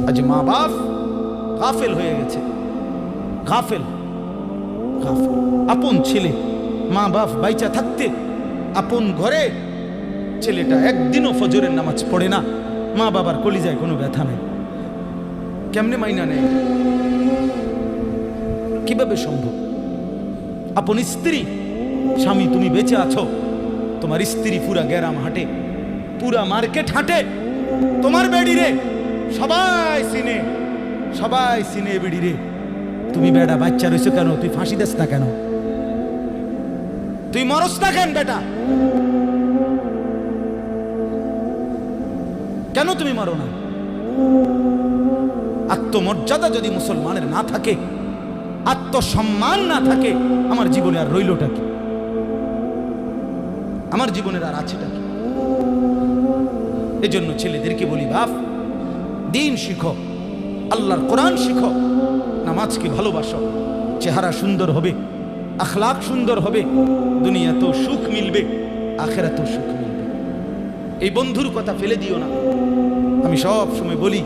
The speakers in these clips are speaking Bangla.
আজ মা বাপ গাফেল হয়ে গেছে, গাফেল গাফেল। আপন ছেলে, মা বাপ বাইচা থাকতে আপন ঘরে ছেলেটা একদিনও ফজরের নামাজ পড়ে না, মা বাবার কলিজায় কোনো ব্যথা নেই। কেমনে মাইনা নেই? কিভাবে সম্ভব? আপন স্ত্রী, স্বামী তুমি বেঁচে আছো, তোমার স্ত্রী পুরা গ্রাম হাঁটে, পুরা মার্কেট হাঁটে, তোমার বেড়ি রে সবাই চিনে, সবাই চিনে বেড়ি রে। তুমি বেটা বাচ্চা রয়েছো কেন? তুই ফাঁসি দেস না কেন? তুই মরস না কেন বেটা? কেন তুমি মারো না? আত্মমর্যাদা যদি মুসলমানের না থাকে, আত্মসম্মান না থাকে, আমার জীবনে আর রইলটা কি? আমার জীবনের আর আছেটা কি? এজন্য ছেলেদেরকে বলি, বাপ দিন শিখো, আল্লাহর কোরআন শিখো, নামাজকে ভালোবাসো, চেহারা সুন্দর হবে, আখলাক সুন্দর হবে, দুনিয়াতেও সুখ মিলবে, আখিরাতেও সুখ মিলবে। এই বন্ধুর কথা ফেলে দিও না। আমি সব সময় বলি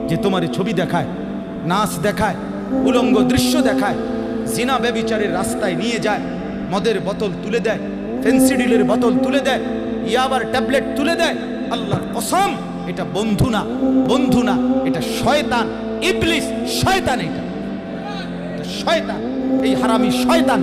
যে তোমার ছবি দেখায়, নাচ দেখায়, উলঙ্গ দৃশ্য দেখায়, জিনা ব্যভিচারের রাস্তায় নিয়ে যায়, মদের বোতল তুলে দেয়, ফেন্সিডিলের বোতল তুলে দেয়, ইয়াবার ট্যাবলেট তুলে দেয়, আল্লাহর কসম এটা বন্ধু না, বন্ধু না, এটা শয়তান, ইবলিস, শয়তান, এটা শয়তান, এই হারামি শয়তান।